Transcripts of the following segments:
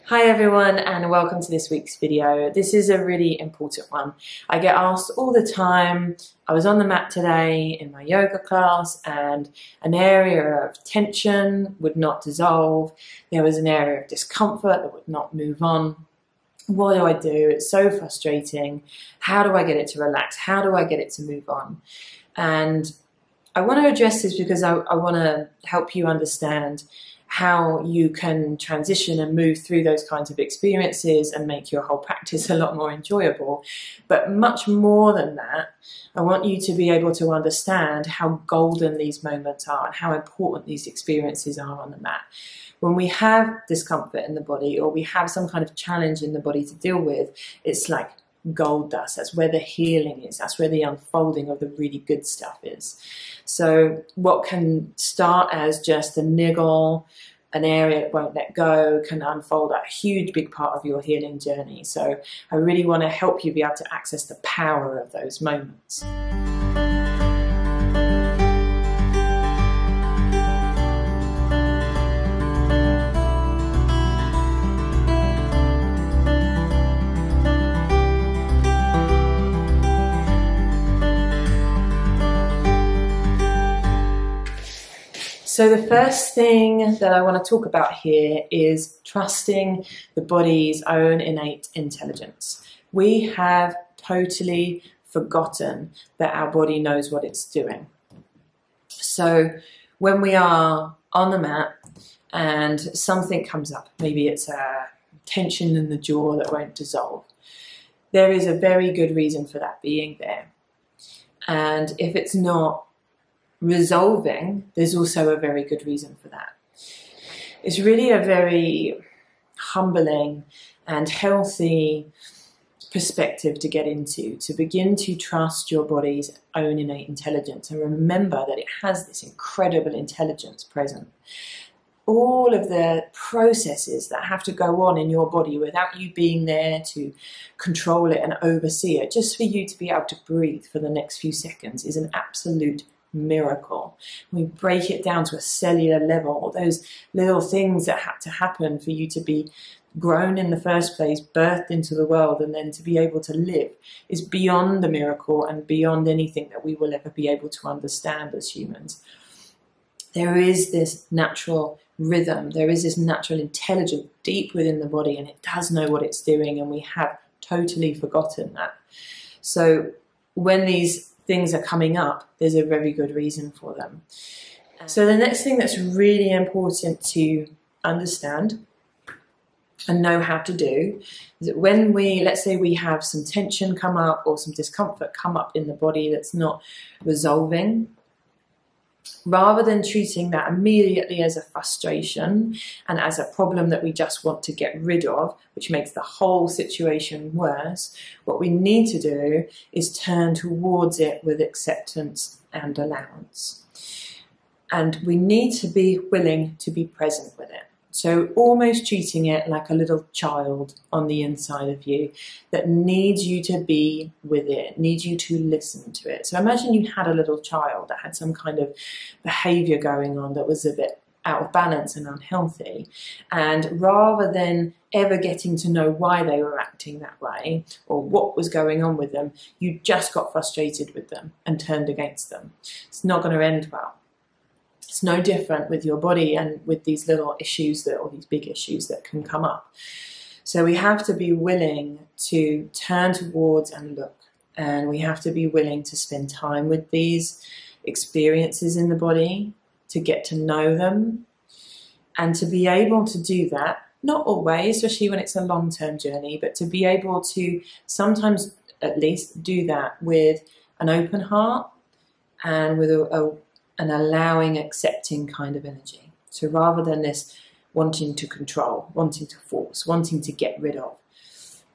Hi everyone and welcome to this week's video. This is a really important one. I get asked all the time. I was on the mat today in my yoga class and an area of tension would not dissolve. There was an area of discomfort that would not move on. What do I do? It's so frustrating. How do I get it to relax? How do I get it to move on? And I want to address this because I want to help you understand how you can transition and move through those kinds of experiences and make your whole practice a lot more enjoyable. But much more than that, I want you to be able to understand how golden these moments are and how important these experiences are on the mat. When we have discomfort in the body or we have some kind of challenge in the body to deal with, it's like gold dust. That's where the healing is. That's where the unfolding of the really good stuff is. So what can start as just a niggle, an area that won't let go, can unfold a huge big part of your healing journey. So I really want to help you be able to access the power of those moments. So the first thing that I want to talk about here is trusting the body's own innate intelligence. We have totally forgotten that our body knows what it's doing. So when we are on the mat and something comes up, maybe it's a tension in the jaw that won't dissolve, there is a very good reason for that being there. And if it's not resolving, there's also a very good reason for that. It's really a very humbling and healthy perspective to get into, to begin to trust your body's own innate intelligence and remember that it has this incredible intelligence present. All of the processes that have to go on in your body without you being there to control it and oversee it, just for you to be able to breathe for the next few seconds, is an absolute miracle. We break it down to a cellular level, those little things that had to happen for you to be grown in the first place, birthed into the world, and then to be able to live is beyond the miracle and beyond anything that we will ever be able to understand as humans. There is this natural rhythm, there is this natural intelligence deep within the body, and it does know what it's doing, and we have totally forgotten that. So when these things are coming up, there's a very good reason for them. So the next thing that's really important to understand and know how to do is that when let's say we have some tension come up or some discomfort come up in the body that's not resolving, rather than treating that immediately as a frustration and as a problem that we just want to get rid of, which makes the whole situation worse, what we need to do is turn towards it with acceptance and allowance. And we need to be willing to be present with it. So almost treating it like a little child on the inside of you that needs you to be with it, needs you to listen to it. So imagine you had a little child that had some kind of behavior going on that was a bit out of balance and unhealthy. And rather than ever getting to know why they were acting that way or what was going on with them, you just got frustrated with them and turned against them. It's not going to end well. It's no different with your body and with these little issues or these big issues that can come up. So we have to be willing to turn towards and look, and we have to be willing to spend time with these experiences in the body, to get to know them, and to be able to do that, not always, especially when it's a long-term journey, but to be able to sometimes at least do that with an open heart and with an allowing, accepting kind of energy. So rather than this wanting to control, wanting to force, wanting to get rid of,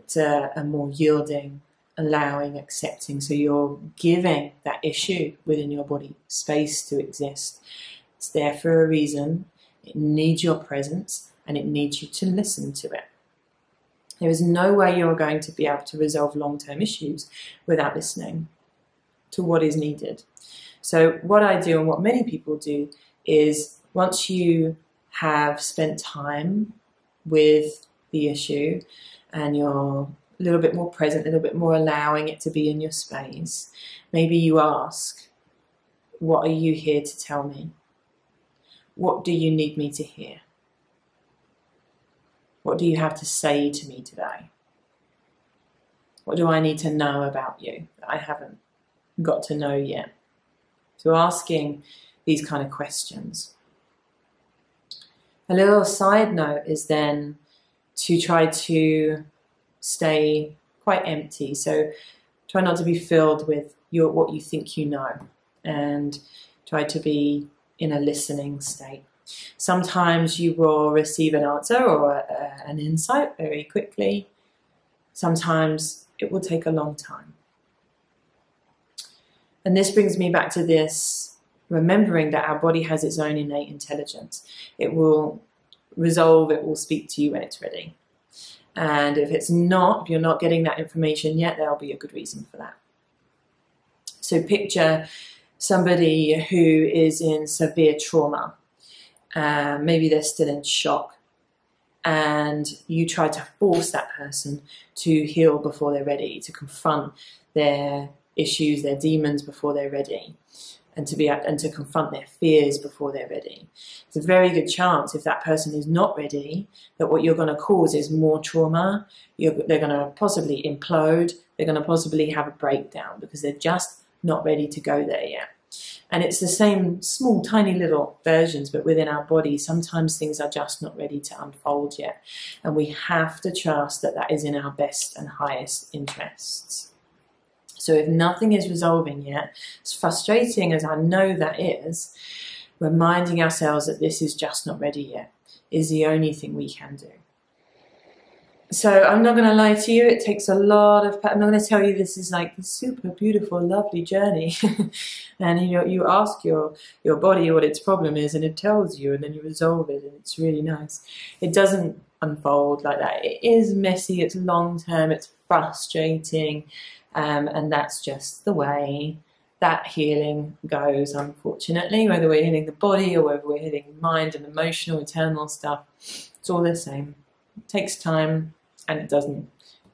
it's a more yielding, allowing, accepting. So you're giving that issue within your body space to exist. It's there for a reason. It needs your presence and it needs you to listen to it. There is no way you're going to be able to resolve long-term issues without listening to what is needed. So what I do and what many people do is once you have spent time with the issue and you're a little bit more present, a little bit more allowing it to be in your space, maybe you ask, what are you here to tell me? What do you need me to hear? What do you have to say to me today? What do I need to know about you that I haven't got to know yet? So asking these kind of questions. A little side note is then to try to stay quite empty. So try not to be filled with what you think you know, and try to be in a listening state. Sometimes you will receive an answer or an insight very quickly. Sometimes it will take a long time. And this brings me back to this, remembering that our body has its own innate intelligence. It will resolve, it will speak to you when it's ready. And if it's not, if you're not getting that information yet, there'll be a good reason for that. So picture somebody who is in severe trauma. Maybe they're still in shock, and you try to force that person to heal before they're ready, to confront their issues, their demons before they're ready, and to confront their fears before they're ready. It's a very good chance, if that person is not ready, that what you're going to cause is more trauma. They're going to possibly implode. They're going to possibly have a breakdown because they're just not ready to go there yet. And it's the same small, tiny little versions, but within our body, sometimes things are just not ready to unfold yet. And we have to trust that that is in our best and highest interests. So if nothing is resolving yet, as frustrating as I know that is, reminding ourselves that this is just not ready yet is the only thing we can do. So I'm not going to lie to you, it takes a lot of, I'm not going to tell you this is like a super beautiful, lovely journey. And you ask your body what its problem is and it tells you, and then you resolve it, and it's really nice. It doesn't unfold like that. It is messy, it's long term, it's frustrating. And that's just the way that healing goes, unfortunately. Whether we're healing the body or whether we're healing the mind and emotional, internal stuff, it's all the same. It takes time and it doesn't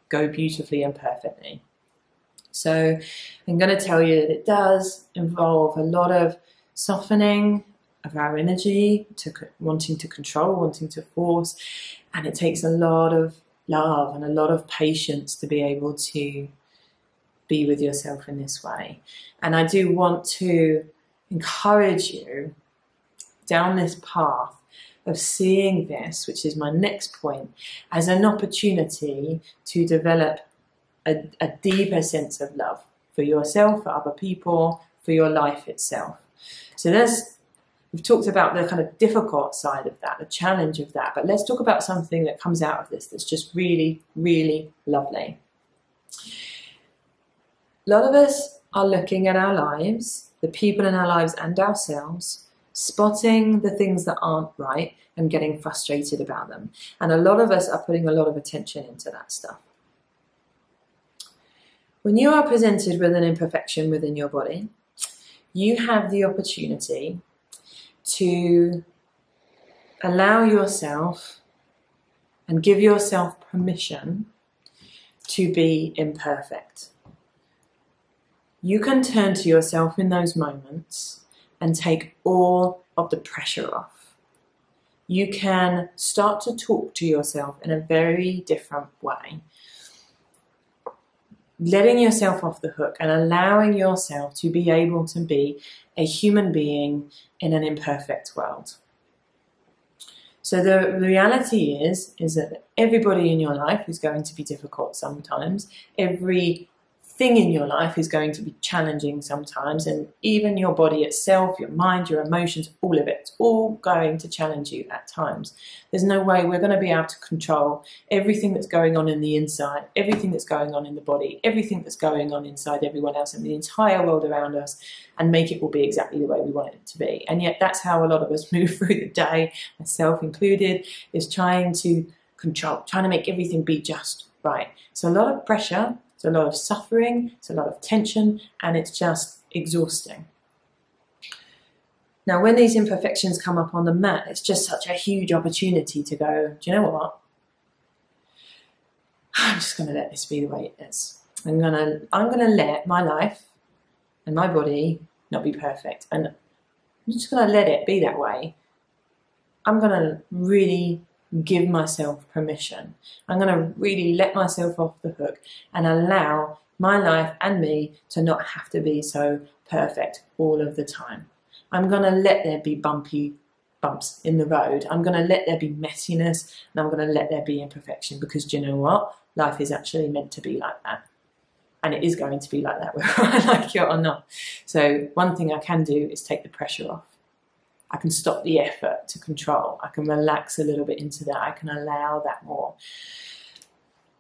go beautifully and perfectly. So I'm going to tell you that it does involve a lot of softening of our energy, wanting to control, wanting to force, and it takes a lot of love and a lot of patience to be able to be with yourself in this way. And I do want to encourage you down this path of seeing this, which is my next point, as an opportunity to develop a deeper sense of love for yourself, for other people, for your life itself. So we've talked about the kind of difficult side of that, the challenge of that, but let's talk about something that comes out of this that's just really, really lovely. A lot of us are looking at our lives, the people in our lives and ourselves, spotting the things that aren't right and getting frustrated about them. And a lot of us are putting a lot of attention into that stuff. When you are presented with an imperfection within your body, you have the opportunity to allow yourself and give yourself permission to be imperfect. You can turn to yourself in those moments and take all of the pressure off. You can start to talk to yourself in a very different way, letting yourself off the hook and allowing yourself to be able to be a human being in an imperfect world. So the reality is that everybody in your life is going to be difficult sometimes. Every thing in your life is going to be challenging sometimes, and even your body itself, your mind, your emotions, all of it, it's all going to challenge you at times. There's no way we're going to be able to control everything that's going on in the inside, everything that's going on in the body, everything that's going on inside everyone else and the entire world around us, and make it all be exactly the way we want it to be. And yet that's how a lot of us move through the day, myself included, is trying to control, trying to make everything be just right. So a lot of pressure, it's a lot of suffering, it's a lot of tension, and it's just exhausting. Now, when these imperfections come up on the mat, it's just such a huge opportunity to go, do you know what? I'm just going to let this be the way it is. I'm gonna let my life and my body not be perfect, and I'm just going to let it be that way. I'm going to really give myself permission. I'm going to really let myself off the hook and allow my life and me to not have to be so perfect all of the time. I'm going to let there be bumps in the road. I'm going to let there be messiness, and I'm going to let there be imperfection, because do you know what? Life is actually meant to be like that. And it is going to be like that, whether I like it or not. So one thing I can do is take the pressure off. I can stop the effort to control. I can relax a little bit into that. I can allow that more.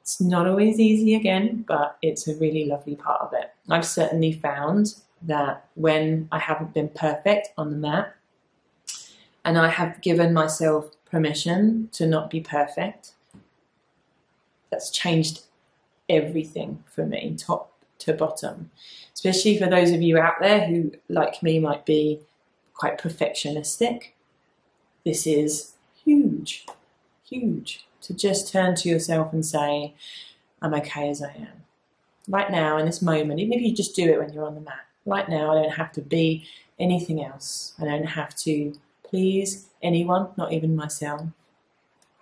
It's not always easy again, but it's a really lovely part of it. I've certainly found that when I haven't been perfect on the mat, and I have given myself permission to not be perfect, that's changed everything for me, top to bottom. Especially for those of you out there who, like me, might be quite perfectionistic. This is huge, huge, to just turn to yourself and say, I'm okay as I am. Right now, in this moment, even if you just do it when you're on the mat, right now I don't have to be anything else. I don't have to please anyone, not even myself.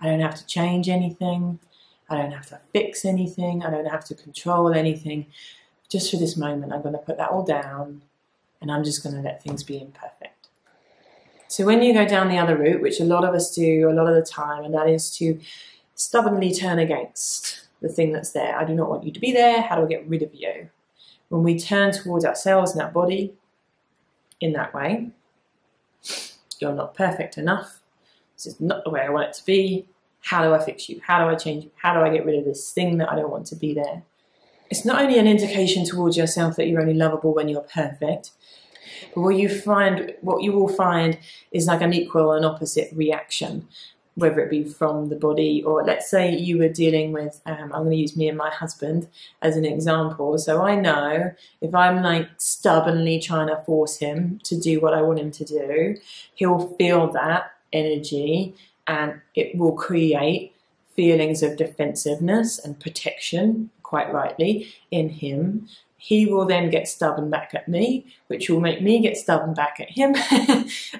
I don't have to change anything. I don't have to fix anything. I don't have to control anything. Just for this moment, I'm going to put that all down, and I'm just going to let things be imperfect. So when you go down the other route, which a lot of us do a lot of the time, and that is to stubbornly turn against the thing that's there. I do not want you to be there. How do I get rid of you? When we turn towards ourselves and our body in that way, you're not perfect enough. This is not the way I want it to be. How do I fix you? How do I change you? How do I get rid of this thing that I don't want to be there? It's not only an indication towards yourself that you're only lovable when you're perfect, but what you will find is like an equal and opposite reaction, whether it be from the body, or let's say you were dealing with, I'm going to use me and my husband as an example. So I know if I'm like stubbornly trying to force him to do what I want him to do, he'll feel that energy, and it will create feelings of defensiveness and protection, quite rightly, in him. He will then get stubborn back at me, which will make me get stubborn back at him.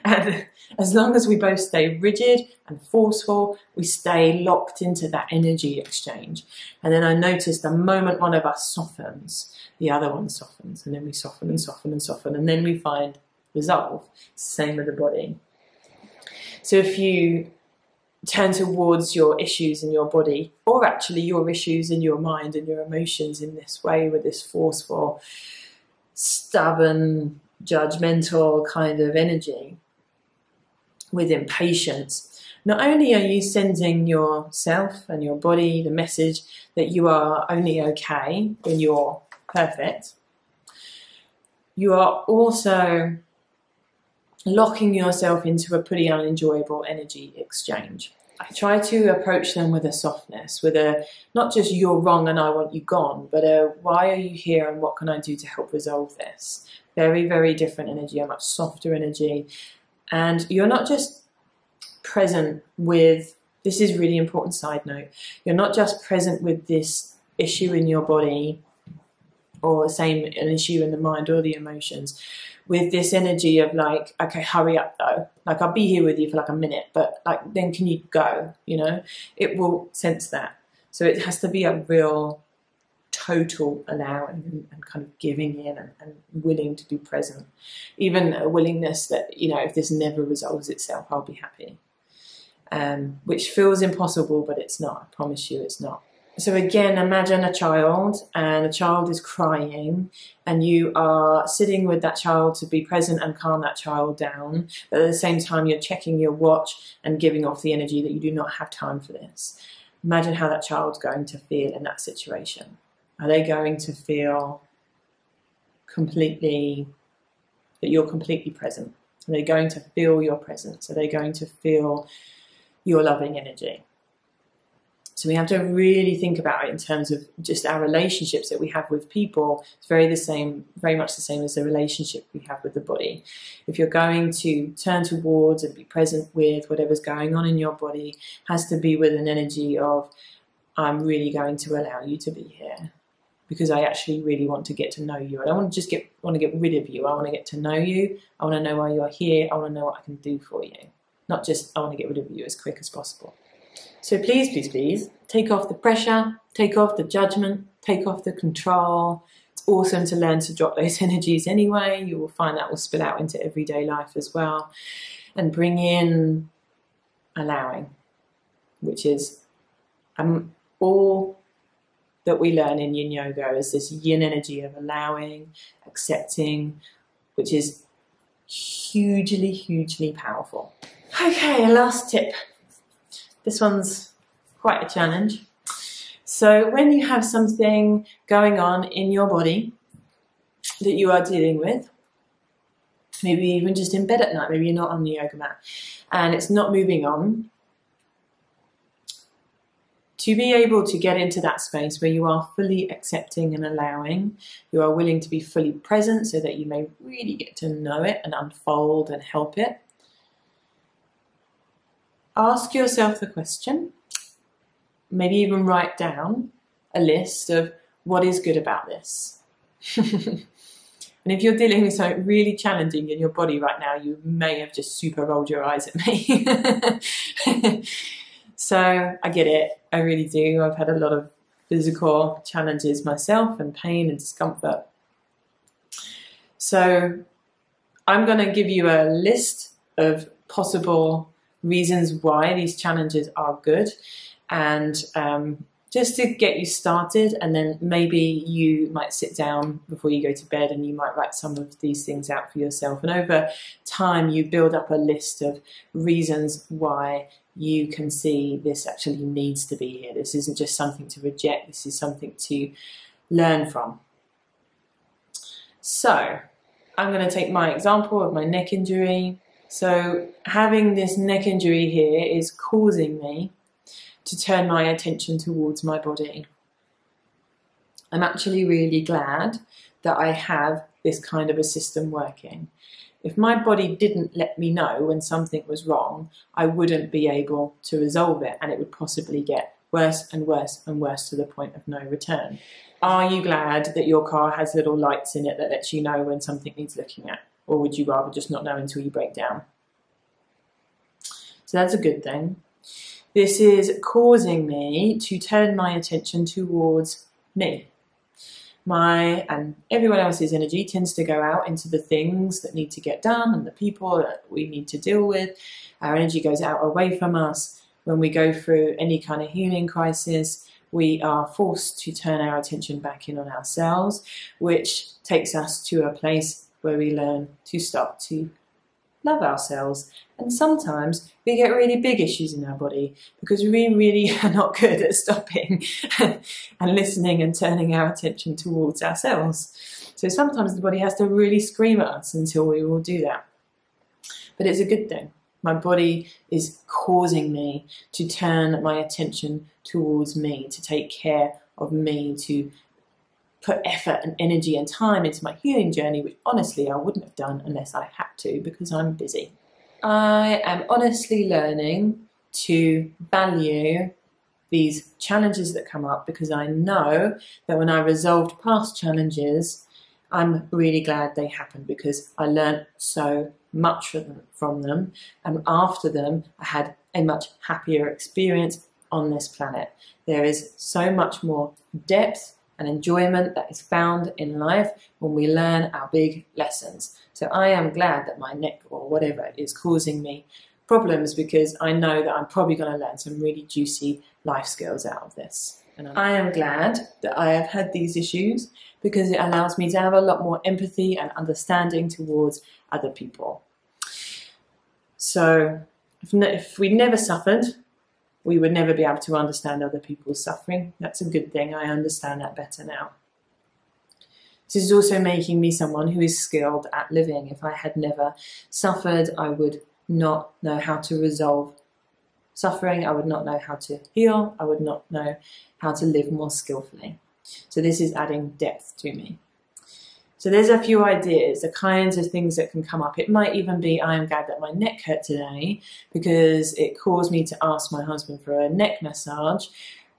And as long as we both stay rigid and forceful, we stay locked into that energy exchange. And then I notice the moment one of us softens, the other one softens, and then we soften and soften and soften, and then we find resolve. Same with the body. So if you turn towards your issues in your body, or actually your issues in your mind and your emotions in this way, with this forceful, stubborn, judgmental kind of energy, with impatience, not only are you sending yourself and your body the message that you are only okay when you're perfect, you are also locking yourself into a pretty unenjoyable energy exchange. I try to approach them with a softness, with a, not just you're wrong and I want you gone, but a why are you here and what can I do to help resolve this? Very, very different energy, a much softer energy. And you're not just present with, this is really important side note, you're not just present with this issue in your body, or an issue in the mind or the emotions, with this energy of like, okay, hurry up though. Like, I'll be here with you for like a minute, but like, then can you go, you know? It will sense that. So it has to be a real total allowing and kind of giving in and willing to be present. Even a willingness that, you know, if this never resolves itself, I'll be happy. Which feels impossible, but it's not. I promise you it's not. So again, imagine a child, and a child is crying, and you are sitting with that child to be present and calm that child down, but at the same time you're checking your watch and giving off the energy that you do not have time for this. Imagine how that child's going to feel in that situation. Are they going to feel completely, that you're completely present? Are they going to feel your presence? Are they going to feel your loving energy? So we have to really think about it in terms of just our relationships that we have with people. It's very much the same as the relationship we have with the body. If you're going to turn towards and be present with whatever's going on in your body, it has to be with an energy of, I'm really going to allow you to be here because I actually really want to get to know you. I don't want to just want to get rid of you. I want to get to know you. I want to know why you're here. I want to know what I can do for you. Not just I want to get rid of you as quick as possible. So please, please, please, take off the pressure, take off the judgment, take off the control. It's awesome to learn to drop those energies anyway. You will find that will spill out into everyday life as well. And bring in allowing, which is all that we learn in yin yoga is this yin energy of allowing, accepting, which is hugely, hugely powerful. Okay, last tip. This one's quite a challenge. So when you have something going on in your body that you are dealing with, maybe even just in bed at night, maybe you're not on the yoga mat, and it's not moving on, to be able to get into that space where you are fully accepting and allowing, you are willing to be fully present so that you may really get to know it and unfold and help it. Ask yourself the question, maybe even write down a list of what is good about this. And if you're dealing with something really challenging in your body right now, you may have just super rolled your eyes at me. So I get it, I really do. I've had a lot of physical challenges myself and pain and discomfort. So I'm going to give you a list of possible reasons why these challenges are good, and just to get you started, and then maybe you might sit down before you go to bed and you might write some of these things out for yourself, and over time you build up a list of reasons why you can see this actually needs to be here. This isn't just something to reject, this is something to learn from. So I'm going to take my example of my neck injury. So having this neck injury here is causing me to turn my attention towards my body. I'm actually really glad that I have this kind of a system working. If my body didn't let me know when something was wrong, I wouldn't be able to resolve it, and it would possibly get worse and worse and worse to the point of no return. Are you glad that your car has little lights in it that lets you know when something needs looking at? Or would you rather just not know until you break down? So that's a good thing. This is causing me to turn my attention towards me. My and everyone else's energy tends to go out into the things that need to get done and the people that we need to deal with. Our energy goes out away from us. When we go through any kind of healing crisis, we are forced to turn our attention back in on ourselves, which takes us to a place where we learn to start to love ourselves. And sometimes we get really big issues in our body because we really are not good at stopping and listening and turning our attention towards ourselves. So sometimes the body has to really scream at us until we will do that. But it's a good thing. My body is causing me to turn my attention towards me, to take care of me, to put effort and energy and time into my healing journey, which honestly I wouldn't have done unless I had to, because I'm busy. I am honestly learning to value these challenges that come up, because I know that when I resolved past challenges, I'm really glad they happened, because I learned so much from them, and after them I had a much happier experience on this planet. There is so much more depth and enjoyment that is found in life when we learn our big lessons. So I am glad that my neck or whatever is causing me problems, because I know that I'm probably going to learn some really juicy life skills out of this. And I am glad that I have had these issues, because it allows me to have a lot more empathy and understanding towards other people. So if we never suffered, we would never be able to understand other people's suffering. That's a good thing. I understand that better now. This is also making me someone who is skilled at living. If I had never suffered, I would not know how to resolve suffering. I would not know how to heal. I would not know how to live more skillfully. So this is adding depth to me. So there's a few ideas, the kinds of things that can come up. It might even be, I am glad that my neck hurt today because it caused me to ask my husband for a neck massage,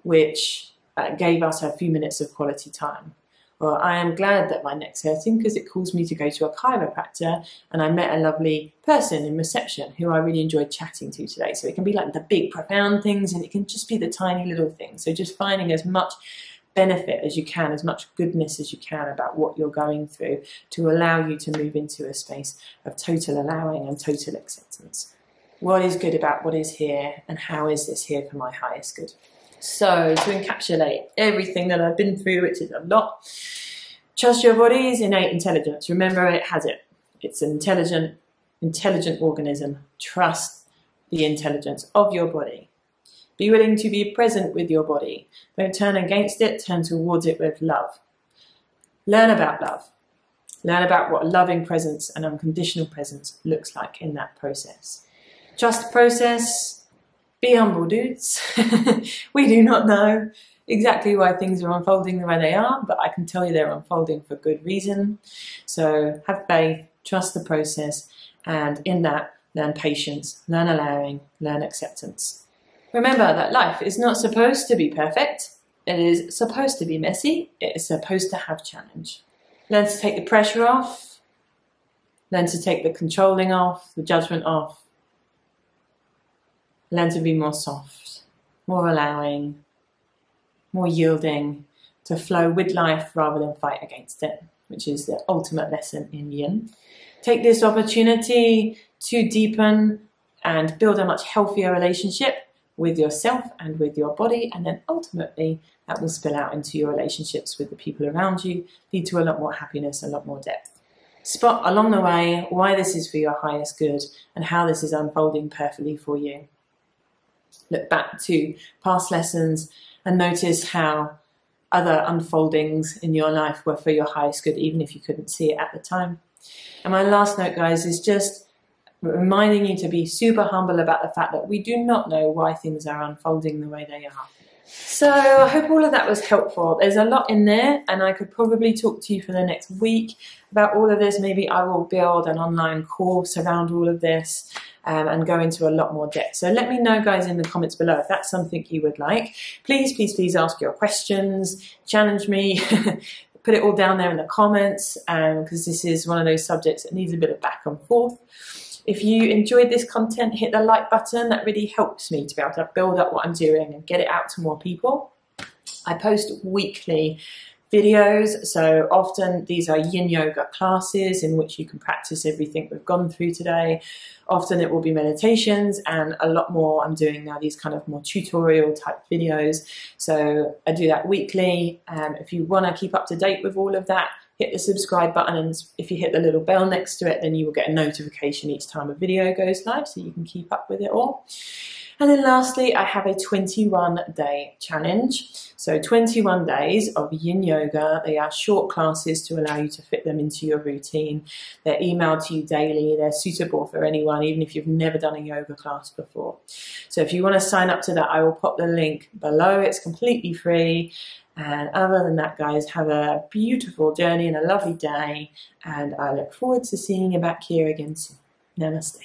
which gave us a few minutes of quality time. Or I am glad that my neck's hurting because it caused me to go to a chiropractor, and I met a lovely person in reception who I really enjoyed chatting to today. So it can be like the big profound things, and it can just be the tiny little things. So just finding as much benefit as you can, as much goodness as you can about what you're going through to allow you to move into a space of total allowing and total acceptance. What is good about what is here, and how is this here for my highest good? So to encapsulate everything that I've been through, which is a lot, trust your body's innate intelligence. Remember, it has it. It's an intelligent organism. Trust the intelligence of your body. Be willing to be present with your body. Don't turn against it, turn towards it with love. Learn about love. Learn about what a loving presence and unconditional presence looks like in that process. Trust the process. Be humble, dudes. We do not know exactly why things are unfolding the way they are, but I can tell you they're unfolding for good reason. So have faith, trust the process, and in that, learn patience, learn allowing, learn acceptance. Remember that life is not supposed to be perfect. It is supposed to be messy. It is supposed to have challenge. Learn to take the pressure off. Learn to take the controlling off, the judgment off. Learn to be more soft, more allowing, more yielding, to flow with life rather than fight against it, which is the ultimate lesson in yin. Take this opportunity to deepen and build a much healthier relationship with yourself and with your body, and then ultimately that will spill out into your relationships with the people around you, lead to a lot more happiness, a lot more depth. Spot along the way why this is for your highest good and how this is unfolding perfectly for you. Look back to past lessons and notice how other unfoldings in your life were for your highest good, even if you couldn't see it at the time. And my last note, guys, is just reminding you to be super humble about the fact that we do not know why things are unfolding the way they are. So I hope all of that was helpful. There's a lot in there, and I could probably talk to you for the next week about all of this. Maybe I will build an online course around all of this and go into a lot more depth. So let me know, guys, in the comments below if that's something you would like. Please, please, please ask your questions, challenge me, put it all down there in the comments, because this is one of those subjects that needs a bit of back and forth. If you enjoyed this content, hit the like button. That really helps me to be able to build up what I'm doing and get it out to more people. I post weekly videos, so often these are yin yoga classes in which you can practice everything we've gone through today. Often it will be meditations, and a lot more I'm doing now, these kind of more tutorial type videos. So I do that weekly. If you want to keep up to date with all of that, hit the subscribe button, and if you hit the little bell next to it, then you will get a notification each time a video goes live, so you can keep up with it all. And then lastly, I have a 21-day challenge. So 21 days of yin yoga. They are short classes to allow you to fit them into your routine. They're emailed to you daily. They're suitable for anyone, even if you've never done a yoga class before. So if you want to sign up to that, I will pop the link below. It's completely free. And other than that, guys, have a beautiful journey and a lovely day. And I look forward to seeing you back here again soon. Namaste.